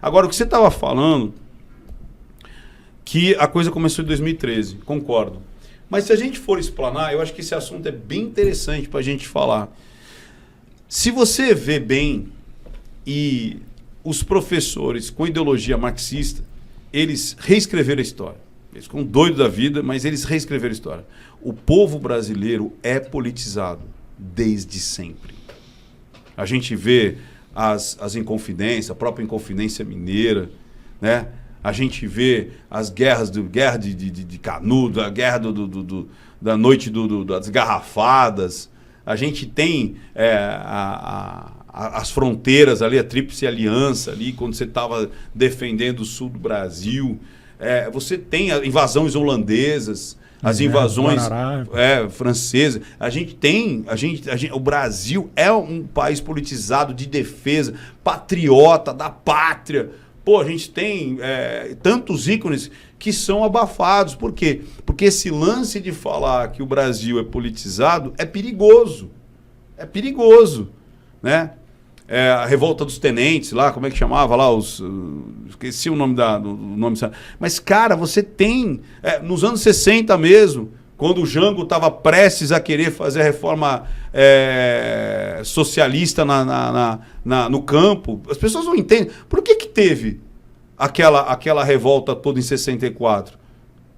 Agora, o que você estava falando, que a coisa começou em 2013, concordo. Mas se a gente for explanar, eu acho que esse assunto é bem interessante para a gente falar. Se você vê bem, e os professores com ideologia marxista, eles reescreveram a história. Eles ficam doidos da vida, mas eles reescreveram a história. O povo brasileiro é politizado desde sempre. A gente vê as Inconfidências, a própria Inconfidência Mineira, né? A gente vê as guerras de Canudo, a guerra da noite das garrafadas. A gente tem as fronteiras ali, a Tríplice Aliança ali, quando você estava defendendo o sul do Brasil. Você tem invasões holandesas, as invasões francesas. A gente tem, o Brasil é um país politizado de defesa, patriota da pátria. Pô, a gente tem tantos ícones que são abafados. Por quê? Porque esse lance de falar que o Brasil é politizado é perigoso. É perigoso, né? A revolta dos tenentes lá, como é que chamava lá? Esqueci o nome do nome. Mas, cara, você tem... nos anos 60 mesmo, quando o Jango estava prestes a querer fazer a reforma socialista no campo, as pessoas não entendem. Por que teve aquela revolta toda em 64?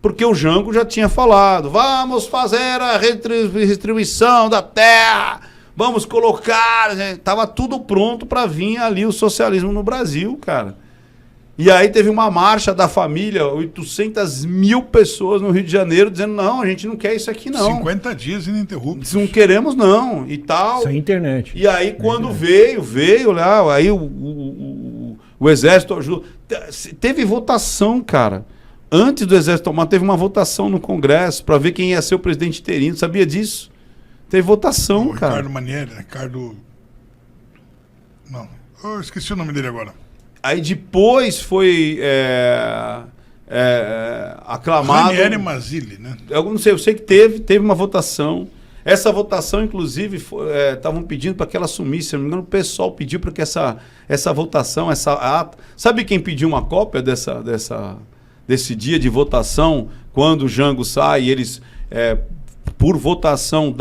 Porque o Jango já tinha falado, vamos fazer a redistribuição da terra, vamos colocar... Estava tudo pronto para vir ali o socialismo no Brasil, cara. E aí teve uma marcha da família, 800 mil pessoas no Rio de Janeiro, dizendo, não, a gente não quer isso aqui, não. 50 dias ininterruptos. Não queremos, não, e tal. Sem internet. E aí, quando veio lá, aí o Exército ajudou. Teve votação, cara. Antes do Exército tomar, teve uma votação no Congresso para ver quem ia ser o presidente interino. Sabia disso? Teve votação, cara. Ricardo Manieri, Não, eu esqueci o nome dele agora. Aí depois foi aclamado... Ranieri Mazzilli, né? Eu não sei, eu sei que teve uma votação. Essa votação, inclusive, estavam pedindo para que ela sumisse. Se não me engano, o pessoal pediu para que essa votação, essa ata... Sabe quem pediu uma cópia desse dia de votação? Quando o Jango sai, eles, por votação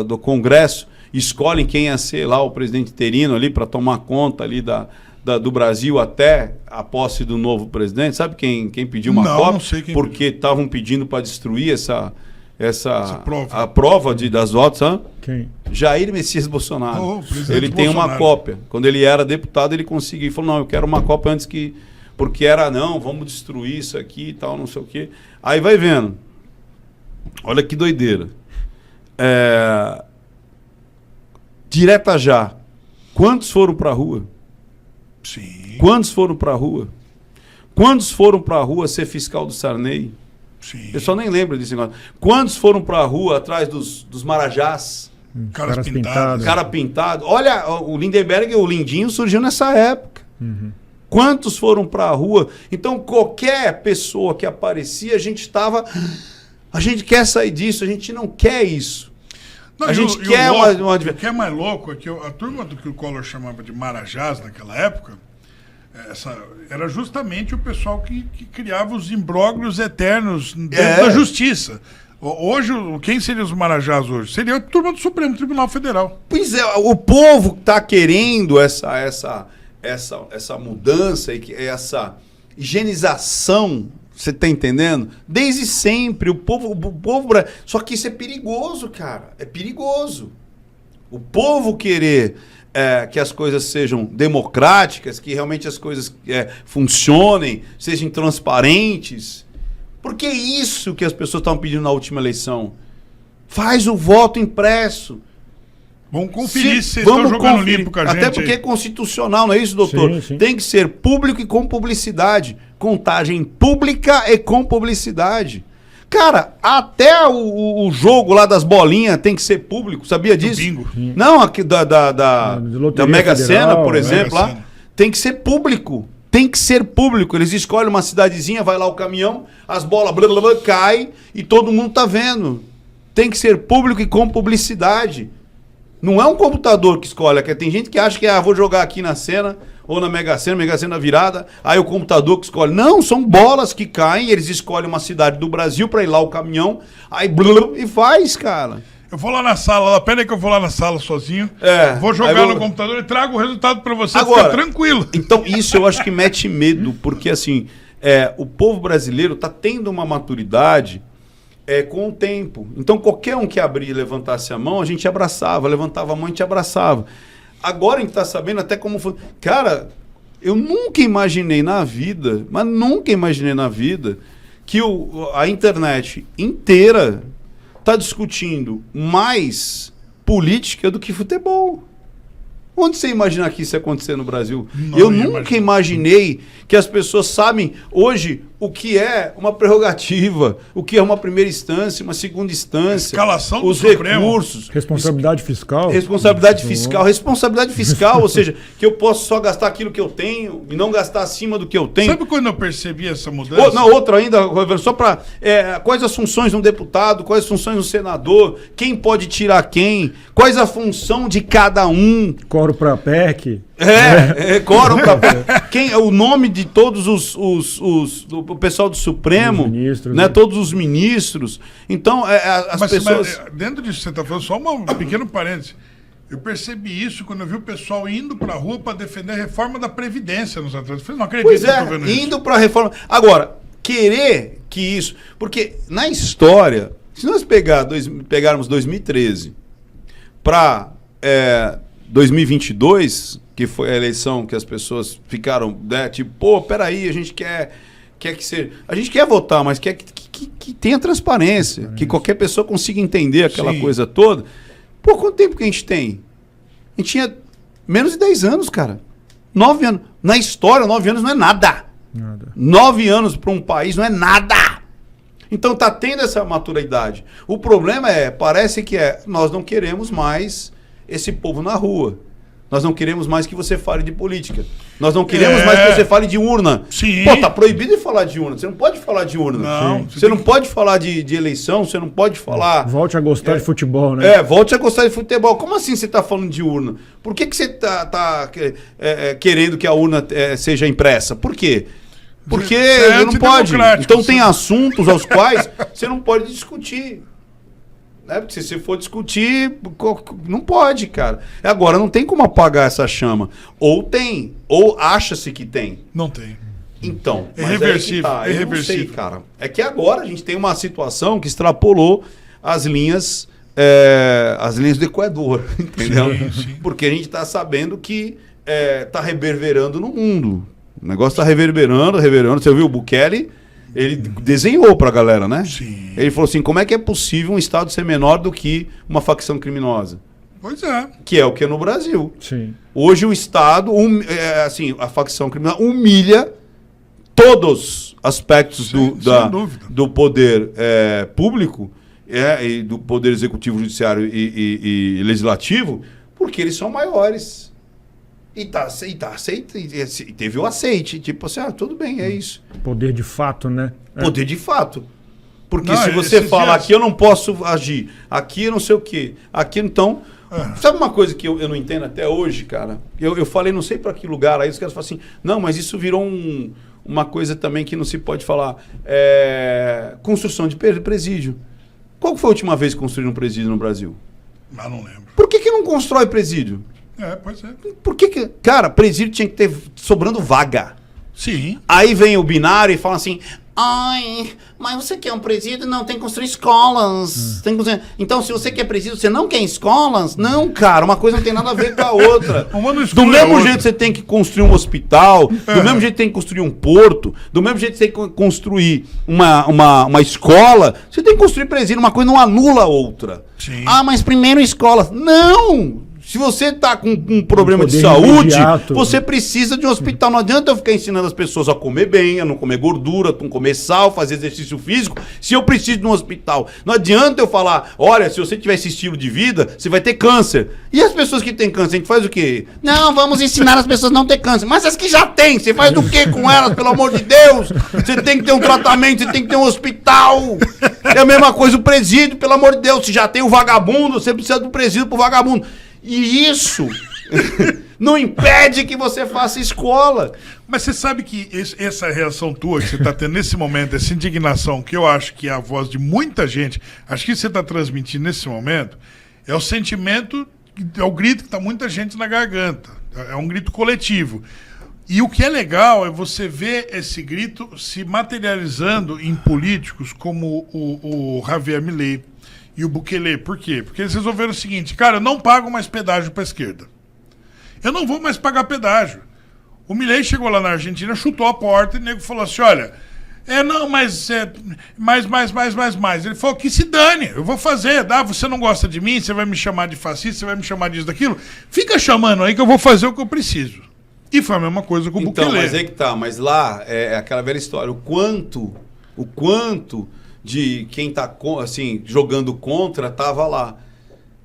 do Congresso, escolhem quem ia ser lá o presidente interino ali para tomar conta ali do Brasil até a posse do novo presidente. Sabe quem pediu uma cópia? Não sei quem porque estavam pedindo para destruir essa prova. A prova das votos. Quem? Jair Messias Bolsonaro. Ele tem Bolsonaro. uma cópia. Quando ele era deputado, ele conseguiu. Ele falou, não, eu quero uma cópia antes que... Porque não, vamos destruir isso aqui e tal, não sei o quê. Aí vai vendo. Olha que doideira. Direta já. Quantos foram para a rua? Sim. Quantos foram para a rua? Quantos foram para a rua ser fiscal do Sarney? Sim. O pessoal nem lembra desse negócio. Quantos foram para a rua atrás dos marajás? Caras pintados. Cara pintado. Olha, o Lindenberg e o Lindinho surgiu nessa época. Uhum. Quantos foram para a rua? Então, qualquer pessoa que aparecia, a gente quer sair disso, a gente não quer isso. Não, a gente quer o que é mais louco é que a turma do que o Collor chamava de marajás naquela época, era justamente o pessoal que criava os imbróglios eternos dentro da justiça. Hoje, quem seriam os marajás hoje? Seria a turma do Supremo Tribunal Federal. Pois é, o povo está querendo essa mudança, essa higienização. Você tá entendendo? Desde sempre, o povo... Só que isso é perigoso, cara. É perigoso. O povo querer que as coisas sejam democráticas, que realmente as coisas funcionem, sejam transparentes. Porque é isso que as pessoas estavam pedindo na última eleição. Faz o voto impresso. Vamos conferir se vocês estão jogando limpo com a gente. Até porque é constitucional, não é isso, doutor? Sim, sim. Tem que ser público e com publicidade. Contagem pública e com publicidade. Cara, até o jogo lá das bolinhas tem que ser público, sabia disso? Bingo. Não, aqui da Mega Sena, por exemplo, lá, tem que ser público. Tem que ser público. Eles escolhem uma cidadezinha, vai lá o caminhão, as bolas caem e todo mundo tá vendo. Tem que ser público e com publicidade. Não é um computador que escolhe. Tem gente que acha que vou jogar aqui na cena ou na Mega Sena virada, aí o computador que escolhe. Não, são bolas que caem, eles escolhem uma cidade do Brasil para ir lá o caminhão, aí e faz, cara. Eu vou lá na sala, pera aí que eu vou lá na sala sozinho, vou jogar no computador e trago o resultado para você, agora, fica tranquilo. Então isso eu acho que mete medo, porque assim, o povo brasileiro tá tendo uma maturidade com o tempo. Então qualquer um que abrir e levantasse a mão, a gente abraçava, levantava a mão e a gente abraçava. Agora a gente tá sabendo até como foi. Cara, eu nunca imaginei na vida, mas nunca imaginei na vida, que a internet inteira está discutindo mais política do que futebol. Onde você imagina que isso ia acontecer no Brasil? Eu nunca imaginei que as pessoas sabem hoje o que é uma prerrogativa, o que é uma primeira instância, uma segunda instância, escalação do os Supremo. recursos. Responsabilidade fiscal. Responsabilidade fiscal, ou seja, que eu posso só gastar aquilo que eu tenho e não gastar acima do que eu tenho. Sabe quando eu percebi essa mudança? Outra ainda, só para... quais as funções de um deputado, quais as funções do senador, quem pode tirar quem, quais a função de cada um. Quórum para PEC. Quórum para quem é o nome de todos o pessoal do Supremo, os ministros, né? Todos os ministros. Então, pessoas... Mas dentro disso que você está falando, só um pequeno parênteses. Eu percebi isso quando eu vi o pessoal indo para a rua para defender a reforma da Previdência nos Atléticos. Eu não acredito que eu tô vendo indo para a reforma. Agora, querer que isso... Porque na história, se nós pegarmos 2013 para 2022, que foi a eleição que as pessoas ficaram, né, tipo, pô, peraí, a gente quer que seja... A gente quer votar, mas quer que tenha transparência, que qualquer pessoa consiga entender aquela coisa toda. Pô, quanto tempo que a gente tem? A gente tinha menos de 10 anos, cara. 9 anos. Na história, 9 anos não é nada. 9 anos para um país não é nada. Então tá tendo essa maturidade. O problema parece que nós não queremos mais esse povo na rua. Nós não queremos mais que você fale de política. Nós não queremos mais que você fale de urna. Sim. Pô, tá proibido de falar de urna. Você não pode falar de urna. Não. Você não pode falar de eleição, você não pode falar... Volte a gostar de futebol, né? Volte a gostar de futebol. Como assim você tá falando de urna? Por que você tá querendo que a urna seja impressa? Por quê? Porque não pode. Então tem assuntos aos quais você não pode discutir. Porque se você for discutir, não pode, cara. Agora, não tem como apagar essa chama. Ou tem, ou acha-se que tem. Não tem. Então, é irreversível. É irreversível. Não sei, cara. É que agora a gente tem uma situação que extrapolou as linhas do Equador, entendeu? Sim. Porque a gente está sabendo que está reverberando no mundo. O negócio está reverberando. Você viu o Bukele? Ele desenhou pra galera, né? Sim. Ele falou assim, como é que é possível um Estado ser menor do que uma facção criminosa? Pois é. Que é o que é no Brasil. Sim. Hoje o Estado, a facção criminosa humilha todos os aspectos do poder público, e do poder executivo, judiciário e legislativo, porque eles são maiores. E teve o aceite. Tipo assim, tudo bem, é isso. Poder de fato, né? Poder de fato. Porque se você fala aqui eu não posso agir, aqui eu não sei o quê, aqui então... Sabe uma coisa que eu não entendo até hoje, cara? Eu falei, não sei para que lugar, aí os caras falam assim, não, mas isso virou uma coisa também que não se pode falar. Construção de presídio. Qual foi a última vez que construíram um presídio no Brasil? Não lembro. Por que não constrói presídio? Pois é. Por que... Cara, presídio tinha que ter sobrando vaga. Sim. Aí vem o binário e fala assim, ai, mas você quer um presídio? Não, tem que construir escolas. Tem que construir... Então, se você quer presídio, você não quer escolas? Não, cara, uma coisa não tem nada a ver com a outra. Do mesmo jeito você tem que construir um hospital, do mesmo jeito tem que construir um porto, do mesmo jeito você tem que construir uma escola, você tem que construir presídio, uma coisa não anula a outra. Sim. Mas primeiro escola. Não! Se você está com um problema de saúde, você precisa de um hospital. Não adianta eu ficar ensinando as pessoas a comer bem, a não comer gordura, a não comer sal, fazer exercício físico, se eu preciso de um hospital. Não adianta eu falar, olha, se você tiver esse estilo de vida, você vai ter câncer. E as pessoas que têm câncer, a gente faz o quê? Não, vamos ensinar as pessoas a não ter câncer. Mas as que já têm, você faz o quê com elas, pelo amor de Deus? Você tem que ter um tratamento, você tem que ter um hospital. É a mesma coisa o presídio, pelo amor de Deus. Se já tem o vagabundo, você precisa do presídio pro vagabundo. E isso não impede que você faça escola. Mas você sabe que essa reação tua que você está tendo nesse momento, essa indignação, que eu acho que é a voz de muita gente, acho que você está transmitindo nesse momento, é o sentimento, é o grito que está muita gente na garganta. É um grito coletivo. E o que é legal é você ver esse grito se materializando em políticos como o Javier Milei e o Bukele. Por quê? Porque eles resolveram o seguinte: cara, eu não pago mais pedágio para a esquerda. Eu não vou mais pagar pedágio. O Milei chegou lá na Argentina, chutou a porta e o nego falou assim: olha, mais. Ele falou que se dane, eu vou fazer. Você não gosta de mim, você vai me chamar de fascista, você vai me chamar disso, daquilo. Fica chamando aí que eu vou fazer o que eu preciso. E foi a mesma coisa com o Bukele. Então, mas aí que tá, mas lá é aquela velha história, o quanto de quem tá assim, jogando contra tava lá.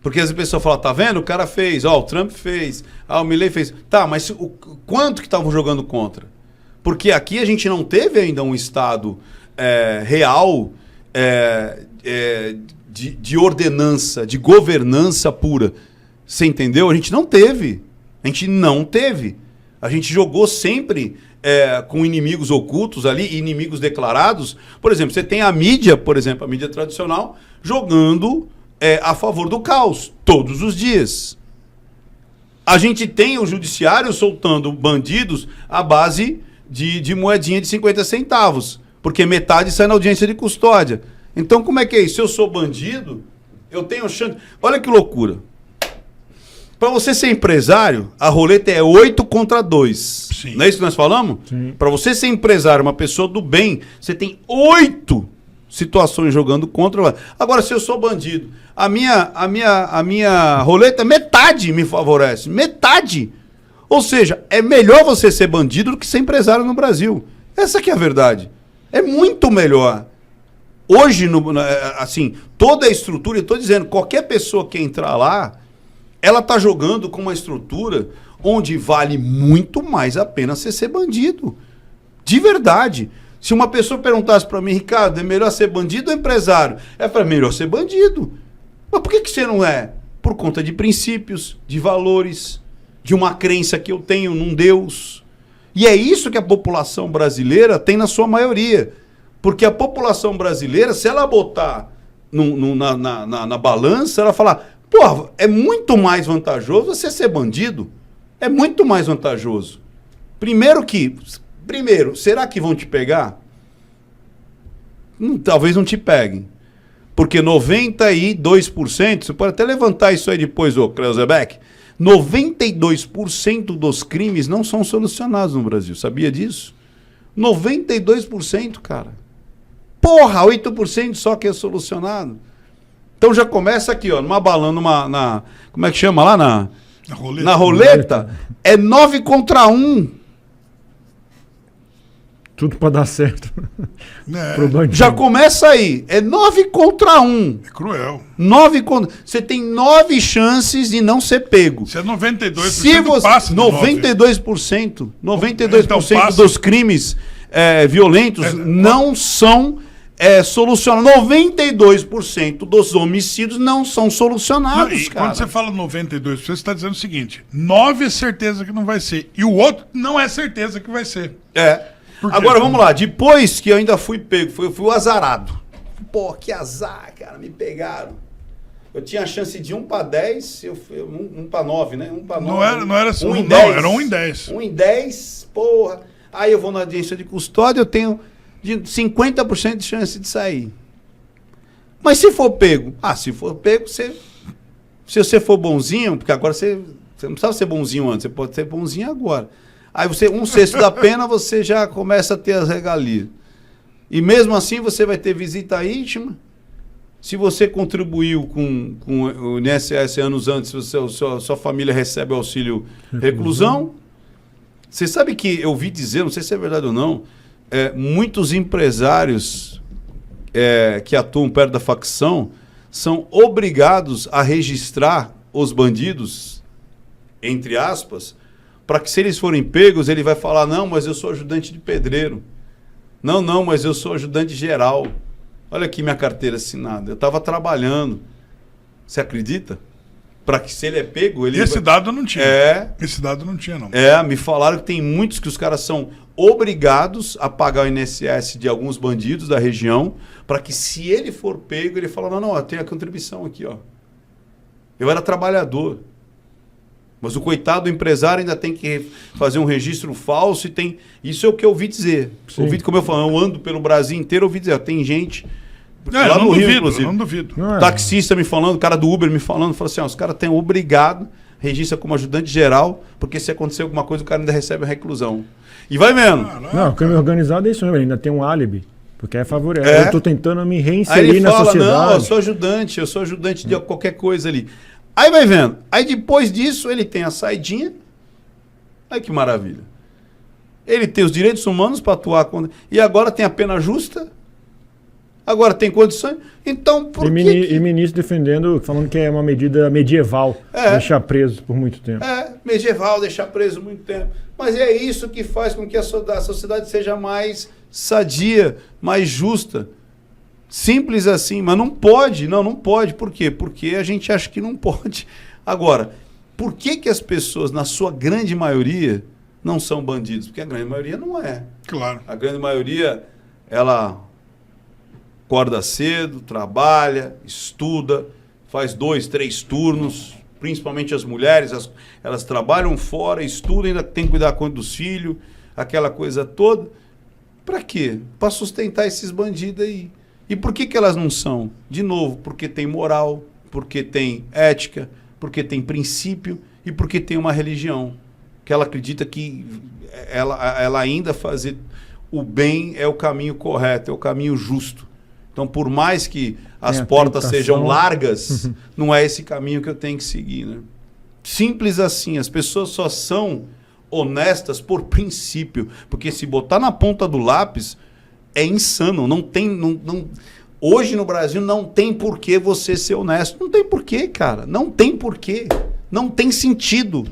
Porque as pessoas falam, tá vendo? O cara fez, o Trump fez, o Milei fez. Tá, mas quanto que estavam jogando contra? Porque aqui a gente não teve ainda um Estado real de ordenança, de governança pura. Você entendeu? A gente não teve. A gente jogou sempre com inimigos ocultos ali, inimigos declarados. Por exemplo, você tem a mídia, a mídia tradicional, jogando a favor do caos, todos os dias. A gente tem o judiciário soltando bandidos à base de moedinha de 50 centavos, porque metade sai na audiência de custódia. Então, como é que é isso? Se eu sou bandido, eu tenho chance... Olha que loucura. Para você ser empresário, a roleta é 8 contra 2. Sim. Não é isso que nós falamos? Para você ser empresário, uma pessoa do bem, você tem 8 situações jogando contra. Agora, se eu sou bandido, a minha roleta, metade me favorece. Metade. Ou seja, é melhor você ser bandido do que ser empresário no Brasil. Essa que é a verdade. É muito melhor. Hoje, assim, toda a estrutura, eu estou dizendo, qualquer pessoa que entrar lá, ela está jogando com uma estrutura onde vale muito mais a pena você ser bandido. De verdade. Se uma pessoa perguntasse para mim, Ricardo, é melhor ser bandido ou empresário? É para melhor ser bandido. Mas por que você não é? Por conta de princípios, de valores, de uma crença que eu tenho num Deus. E é isso que a população brasileira tem na sua maioria. Porque a população brasileira, se ela botar na balança, ela falar, porra, é muito mais vantajoso você ser bandido. É muito mais vantajoso. Primeiro, será que vão te pegar? Talvez não te peguem. Porque 92%, você pode até levantar isso aí depois, ô Kreuzebeck, 92% dos crimes não são solucionados no Brasil. Sabia disso? 92%, cara. Porra, 8% só que é solucionado. Então já começa aqui, ó, numa balança, como é que chama lá? Na roleta, é 9 contra 1. Tudo para dar certo. Já começa aí. É 9 contra 1. É cruel. 9 contra... Você tem 9 chances de não ser pego. Se é 92%, se você... passa de 92%. 92% então, dos crimes violentos não são solucionados. 92% dos homicídios não são solucionados, cara. Quando você fala 92%, você está dizendo o seguinte: 9 é certeza que não vai ser. E o outro não é certeza que vai ser. Agora, vamos lá. Depois que eu ainda fui pego, fui o azarado. Pô, que azar, cara. Me pegaram. Eu tinha a chance de 1 para 10, 1 para 9, né? 1 para 9. Não era assim. 1 em 10. Não, era 1 em 10. 1 em 10, porra. Aí eu vou na audiência de custódia, eu tenho de 50% de chance de sair. Mas se for pego? Se for pego, se você for bonzinho, porque agora você não precisava ser bonzinho antes, você pode ser bonzinho agora. Aí você, 1/6 da pena, você já começa a ter as regalias. E mesmo assim você vai ter visita íntima. Se você contribuiu com o INSS anos antes, sua família recebe o auxílio reclusão. Você sabe que eu ouvi dizer, não sei se é verdade ou não, muitos empresários que atuam perto da facção são obrigados a registrar os bandidos, entre aspas, para que se eles forem pegos, ele vai falar, não, mas eu sou ajudante de pedreiro. Não, mas eu sou ajudante geral. Olha aqui minha carteira assinada. Eu estava trabalhando. Você acredita? Para que se ele é pego... Esse dado não tinha. Esse dado não tinha, não. Me falaram que tem muitos que os caras são obrigados a pagar o INSS de alguns bandidos da região, para que se ele for pego, ele fala, não, tem a contribuição aqui, ó. Eu era trabalhador. Mas o coitado do empresário ainda tem que fazer um registro falso e tem... Isso é o que eu ouvi dizer. Ouvi, como eu falo, eu ando pelo Brasil inteiro, ouvi dizer, tem gente... lá no Rio, inclusive. Não duvido. Taxista me falando, cara do Uber me falando, falou assim, os caras têm obrigado, registra como ajudante geral, porque se acontecer alguma coisa, o cara ainda recebe a reclusão. E vai vendo. Não, o crime organizado é isso mesmo, ainda tem um álibi. Porque é favorável. Eu tô tentando me reinserir aí ele na fala, sociedade. Não, eu sou ajudante de qualquer coisa ali. Aí vai vendo. Aí depois disso, ele tem a saidinha. Aí que maravilha. Ele tem os direitos humanos para atuar contra... E agora tem a pena justa. Agora tem condições. Então, por que... E ministro defendendo, falando que é uma medida medieval. Deixar preso por muito tempo. Medieval, deixar preso muito tempo. Mas é isso que faz com que a sociedade seja mais sadia, mais justa. Simples assim, mas não pode. Não pode. Por quê? Porque a gente acha que não pode. Agora, por que as pessoas, na sua grande maioria, não são bandidos? Porque a grande maioria não é. Claro. A grande maioria, ela acorda cedo, trabalha, estuda, faz 2, 3 turnos, principalmente as mulheres, elas trabalham fora, estudam, ainda tem que cuidar dos filhos, aquela coisa toda. Para quê? Para sustentar esses bandidos aí. E por que elas não são? De novo, porque tem moral, porque tem ética, porque tem princípio e porque tem uma religião. Que ela acredita que ela ainda fazer o bem é o caminho correto, é o caminho justo. Então, por mais que as portas sejam largas, não é esse caminho que eu tenho que seguir, né? Simples assim. As pessoas só são honestas por princípio. Porque se botar na ponta do lápis, é insano. Hoje no Brasil não tem por que você ser honesto. Não tem porquê, cara. Não tem porquê. Não tem sentido.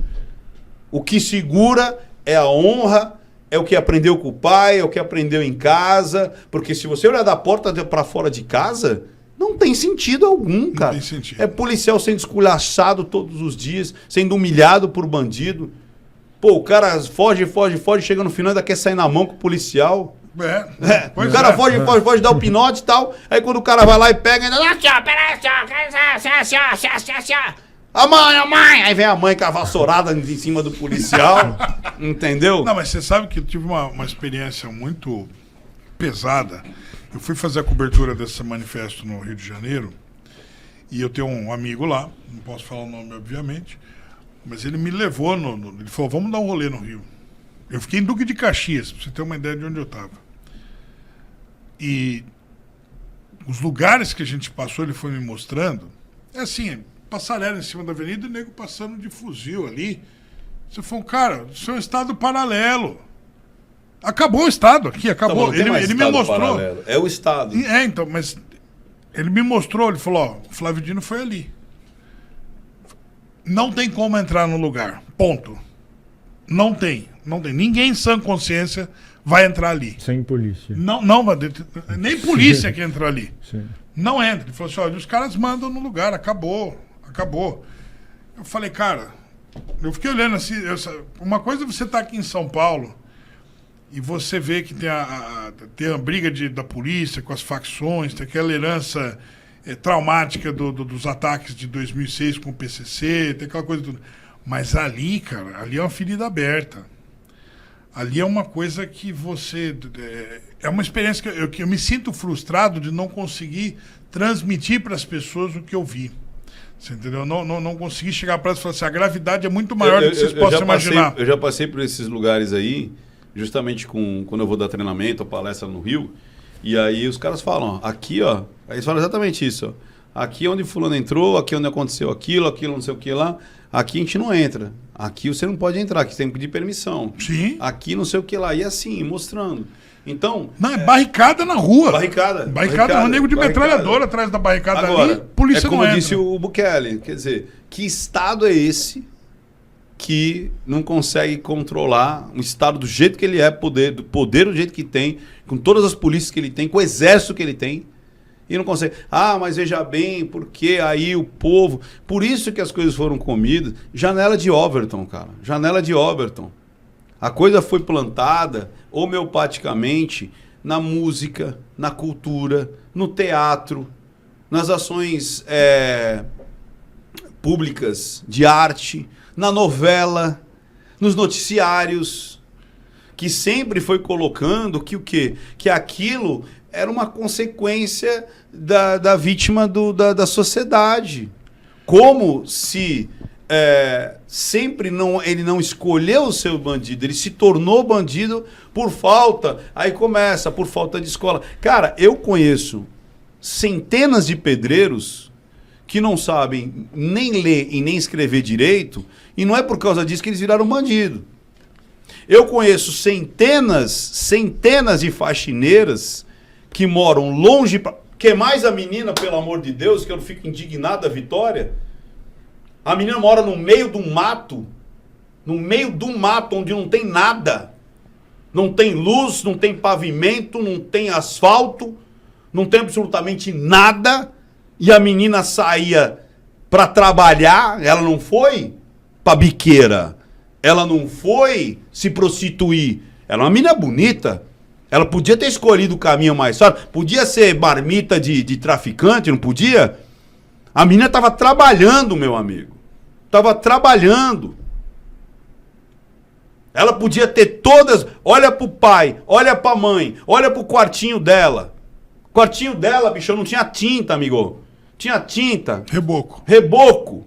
O que segura é a honra, é o que aprendeu com o pai, é o que aprendeu em casa. Porque se você olhar da porta para fora de casa, não tem sentido algum, cara. Não tem sentido. É policial sendo esculachado todos os dias, sendo humilhado por bandido. Pô, o cara foge, chega no final e ainda quer sair na mão com o policial. O cara foge, dá o pinote e tal. Aí quando o cara vai lá e pega, ainda... A mãe! Aí vem a mãe com a vassourada em cima do policial. Entendeu? Não, mas você sabe que eu tive uma experiência muito pesada. Eu fui fazer a cobertura desse manifesto no Rio de Janeiro. E eu tenho um amigo lá, não posso falar o nome, obviamente. Mas ele me levou, ele falou, vamos dar um rolê no Rio. Eu fiquei em Duque de Caxias, pra você ter uma ideia de onde eu estava. E os lugares que a gente passou, ele foi me mostrando, é assim, passarela em cima da avenida e o nego passando de fuzil ali. Você falou, cara, isso é um estado paralelo. Acabou o estado aqui, acabou. Ele me mostrou. Paralelo. É o estado. Então, mas ele me mostrou, ele falou, ó, o Flávio Dino foi ali. Não tem como entrar no lugar. Ponto. Não tem. Ninguém em sã consciência vai entrar ali. Sem polícia. Não, nem polícia que entra ali. Sim. Não entra. Ele falou assim, olha, os caras mandam no lugar, acabou. Eu falei, cara, eu fiquei olhando assim, uma coisa é você estar aqui em São Paulo e você vê que tem a briga da polícia com as facções, tem aquela herança traumática dos ataques de 2006 com o PCC, tem aquela coisa tudo. Mas ali, cara, ali é uma ferida aberta. Ali é uma coisa que você... É uma experiência que eu me sinto frustrado de não conseguir transmitir para as pessoas o que eu vi. Você entendeu? Não consegui chegar para elas e falar assim, a gravidade é muito maior do que vocês possam imaginar. Eu já passei por esses lugares aí, justamente quando eu vou dar treinamento ou palestra no Rio, e aí os caras falam, ó, aqui, ó, aí eles falam exatamente isso, ó. Aqui é onde fulano entrou, aqui é onde aconteceu aquilo não sei o que lá. Aqui a gente não entra. Aqui você não pode entrar, aqui você tem que pedir permissão. Sim. Aqui não sei o que lá. E assim, mostrando. Então... Não, é barricada na rua. Barricada, um nego de metralhadora atrás da barricada. Agora, ali, polícia como não entra. disse o Bukele. Quer dizer, que estado é esse que não consegue controlar um estado do jeito que ele é, poder do jeito que tem, com todas as polícias que ele tem, com o exército que ele tem, E não consegue. Ah, mas veja bem, porque aí o povo... Por isso que as coisas foram comidas. Janela de Overton, cara. Janela de Overton. A coisa foi plantada homeopaticamente na música, na cultura, no teatro, nas ações públicas de arte, na novela, nos noticiários, que sempre foi colocando que o quê? Que aquilo era uma consequência da vítima da sociedade. Como se sempre ele não escolheu o seu bandido, ele se tornou bandido por falta. Aí começa, por falta de escola. Cara, eu conheço centenas de pedreiros que não sabem nem ler e nem escrever direito, e não é por causa disso que eles viraram bandido. Eu conheço centenas de faxineiras que moram longe... Que mais a menina, pelo amor de Deus, que eu fico indignado da Vitória. A menina mora no meio de um mato onde não tem nada. Não tem luz, não tem pavimento, não tem asfalto, não tem absolutamente nada. E a menina saía para trabalhar, ela não foi para biqueira, ela não foi se prostituir. Ela é uma menina bonita. Ela podia ter escolhido o caminho mais fácil. Podia ser marmita de traficante, não podia? A menina estava trabalhando, meu amigo. Estava trabalhando. Ela podia ter todas... Olha pro pai, olha pra mãe, olha pro quartinho dela. O quartinho dela, bicho, não tinha tinta, amigo. Tinha tinta. Reboco.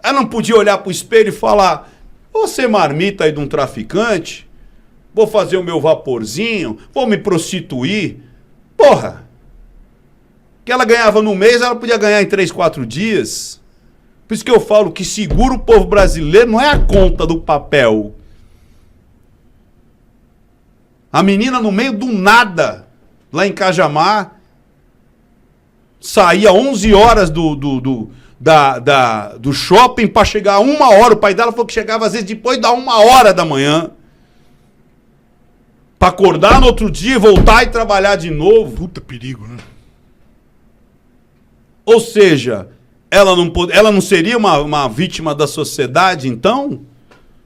Ela não podia olhar pro espelho e falar: você marmita aí de um traficante... Vou fazer o meu vaporzinho, vou me prostituir. Porra! O que ela ganhava no mês, ela podia ganhar em 3, 4 dias. Por isso que eu falo que segura o povo brasileiro não é a conta do papel. A menina no meio do nada, lá em Cajamar, saía 11 horas do shopping para chegar a 1 hora. O pai dela falou que chegava às vezes depois da 1 hora da manhã. Para acordar no outro dia, voltar e trabalhar de novo. Puta perigo, né? Ou seja, ela não seria uma vítima da sociedade, então?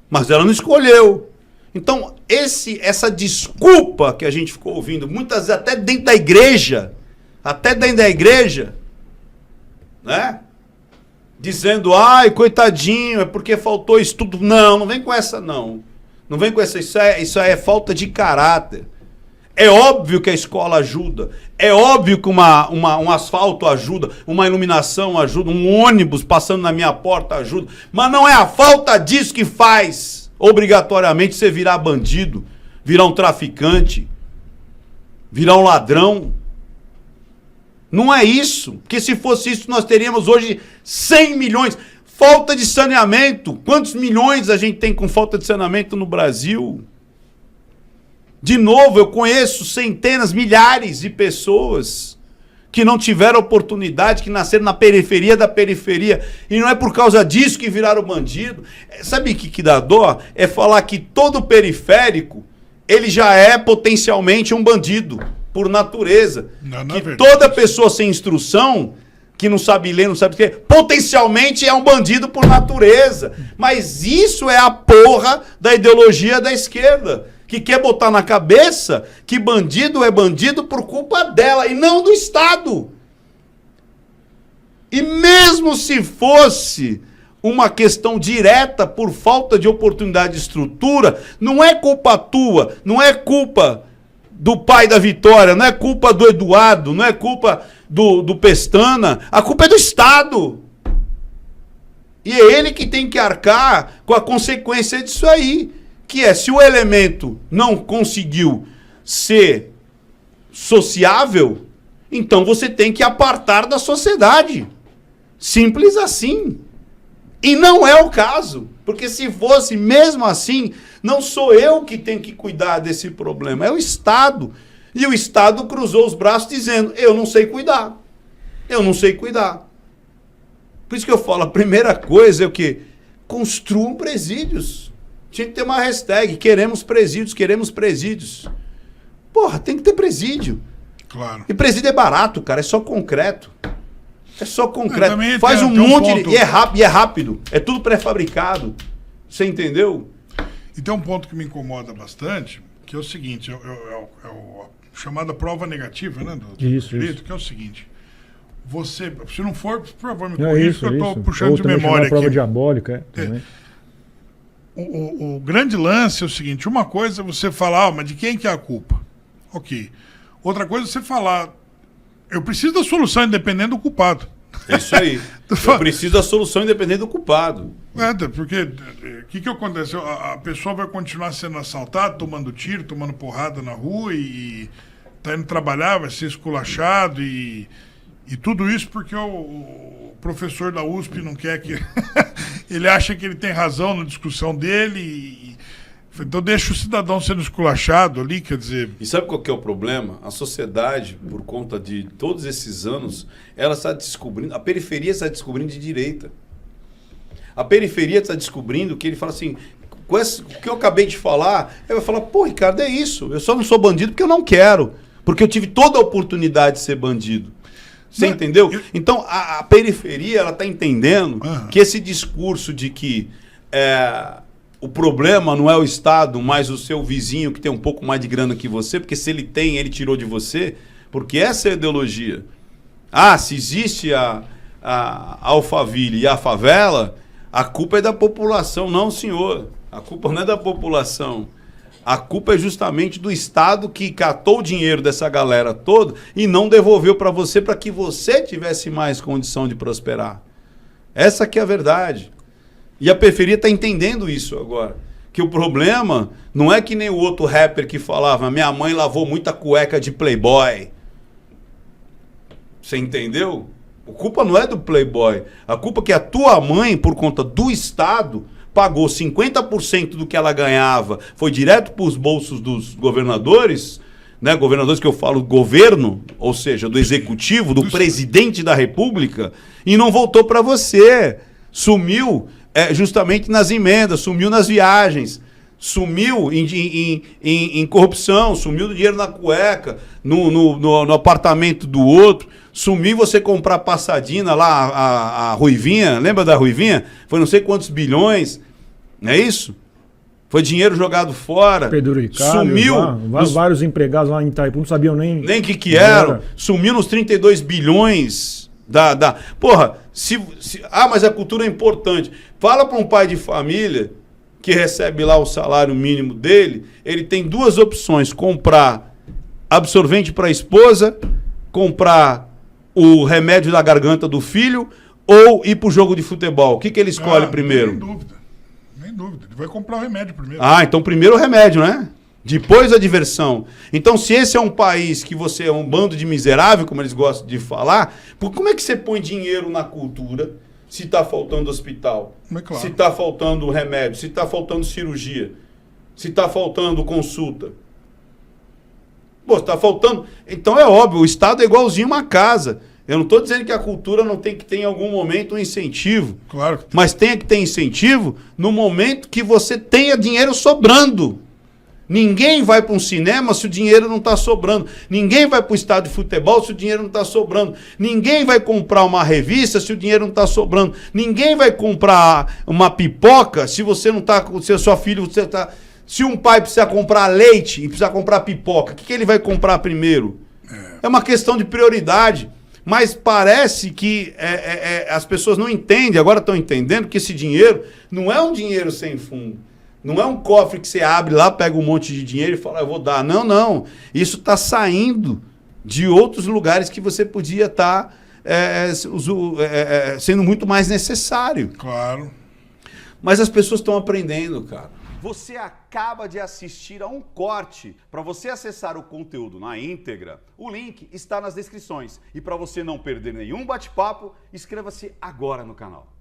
Mas ela não escolheu. Então, essa desculpa que a gente ficou ouvindo, muitas vezes até dentro da igreja, né? Dizendo, ai, coitadinho, é porque faltou estudo. Não vem com essa, não. Não vem com essa, isso é falta de caráter. É óbvio que a escola ajuda. É óbvio que um asfalto ajuda, uma iluminação ajuda, um ônibus passando na minha porta ajuda. Mas não é a falta disso que faz, obrigatoriamente, você virar bandido, virar um traficante, virar um ladrão. Não é isso. Porque se fosse isso, nós teríamos hoje 100 milhões... Falta de saneamento. Quantos milhões a gente tem com falta de saneamento no Brasil? De novo, eu conheço centenas, milhares de pessoas que não tiveram oportunidade, que nasceram na periferia da periferia. E não é por causa disso que viraram bandido. Sabe o que dá dó? É falar que todo periférico, ele já é potencialmente um bandido, por natureza. Não, que toda pessoa sem instrução... que não sabe ler, não sabe o que, potencialmente é um bandido por natureza. Mas isso é a porra da ideologia da esquerda, que quer botar na cabeça que bandido é bandido por culpa dela e não do Estado. E mesmo se fosse uma questão direta por falta de oportunidade de estrutura, não é culpa tua, não é culpa do pai da Vitória, não é culpa do Eduardo, não é culpa do Pestana, a culpa é do Estado. E é ele que tem que arcar com a consequência disso aí, que é, se o elemento não conseguiu ser sociável, então você tem que apartar da sociedade. Simples assim. E não é o caso, porque se fosse mesmo assim, não sou eu que tenho que cuidar desse problema, é o Estado. E o Estado cruzou os braços dizendo, eu não sei cuidar. Eu não sei cuidar. Por isso que eu falo, a primeira coisa é o quê? Construam presídios. Tinha que ter uma hashtag, queremos presídios, queremos presídios. Porra, tem que ter presídio. Claro. E presídio é barato, cara, é só concreto. É só concreto. Faz um tem monte ponto. e é rápido. É tudo pré-fabricado. Você entendeu? E tem um ponto que me incomoda bastante, que é o seguinte, é o chamada prova negativa, né, do direito, que é o seguinte, se não for, por favor, me corrija, que eu estou puxando ou de memória aqui. Prova diabólica, também. O grande lance é o seguinte, uma coisa é você falar, mas de quem que é a culpa? Ok. Outra coisa é você falar, eu preciso da solução independente do culpado. É isso aí. Eu preciso da solução independente do culpado. Porque o que acontece? A pessoa vai continuar sendo assaltada, tomando tiro, tomando porrada na rua e tá indo trabalhar, vai ser esculachado e tudo isso porque o professor da USP não quer que... ele acha que ele tem razão na discussão dele então deixa o cidadão sendo esculachado ali, quer dizer... E sabe qual que é o problema? A sociedade, por conta de todos esses anos, ela está descobrindo, a periferia está descobrindo de direita. A periferia está descobrindo que ele fala assim, com o que eu acabei de falar, ele vai falar, pô, Ricardo, é isso, eu só não sou bandido porque eu não quero, porque eu tive toda a oportunidade de ser bandido. Você entendeu? Então, a periferia, ela está entendendo que esse discurso de que... o problema não é o Estado, mas o seu vizinho que tem um pouco mais de grana que você, porque se ele tem, ele tirou de você, porque essa é a ideologia. Se existe a Alphaville e a favela, a culpa é da população. Não, senhor. A culpa não é da população. A culpa é justamente do Estado que catou o dinheiro dessa galera toda e não devolveu para que você tivesse mais condição de prosperar. Essa que é a verdade. E a periferia está entendendo isso agora. Que o problema não é que nem o outro rapper que falava minha mãe lavou muita cueca de Playboy. Você entendeu? A culpa não é do Playboy. A culpa é que a tua mãe, por conta do Estado, pagou 50% do que ela ganhava. Foi direto para os bolsos dos governadores, né? Governadores que eu falo governo, ou seja, do executivo, do presidente da República, e não voltou para você. Sumiu... justamente nas emendas, sumiu nas viagens, sumiu em corrupção, sumiu do dinheiro na cueca, no apartamento do outro, sumiu você comprar passadina lá, a Ruivinha, lembra da Ruivinha? Foi não sei quantos bilhões, não é isso? Foi dinheiro jogado fora, sumiu. Vários empregados lá em Itaipu não sabiam nem o que eram, sumiu nos 32 bilhões Porra, mas a cultura é importante. Fala para um pai de família que recebe lá o salário mínimo dele, ele tem duas opções: comprar absorvente para a esposa, comprar o remédio da garganta do filho ou ir para o jogo de futebol. O que ele escolhe primeiro? Nem dúvida. Ele vai comprar o remédio primeiro. Então primeiro o remédio, né? Depois a diversão. Então, se esse é um país que você é um bando de miserável, como eles gostam de falar, como é que você põe dinheiro na cultura se está faltando hospital? Claro. Se está faltando remédio? Se está faltando cirurgia? Se está faltando consulta? Pô, está faltando... Então é óbvio, o Estado é igualzinho uma casa. Eu não estou dizendo que a cultura não tem que ter em algum momento um incentivo. Claro. Mas tem que ter incentivo no momento que você tenha dinheiro sobrando. Ninguém vai para um cinema se o dinheiro não está sobrando. Ninguém vai para o estádio de futebol se o dinheiro não está sobrando. Ninguém vai comprar uma revista se o dinheiro não está sobrando. Ninguém vai comprar uma pipoca se você não está com o seu filho. Se um pai precisa comprar leite e precisa comprar pipoca, o que ele vai comprar primeiro? É uma questão de prioridade. Mas parece que as pessoas não entendem, agora estão entendendo que esse dinheiro não é um dinheiro sem fundo. Não é um cofre que você abre lá, pega um monte de dinheiro e fala, eu vou dar. Não, não. Isso está saindo de outros lugares que você podia estar sendo muito mais necessário. Claro. Mas as pessoas estão aprendendo, cara. Você acaba de assistir a um corte. Para você acessar o conteúdo na íntegra, o link está nas descrições. E para você não perder nenhum bate-papo, inscreva-se agora no canal.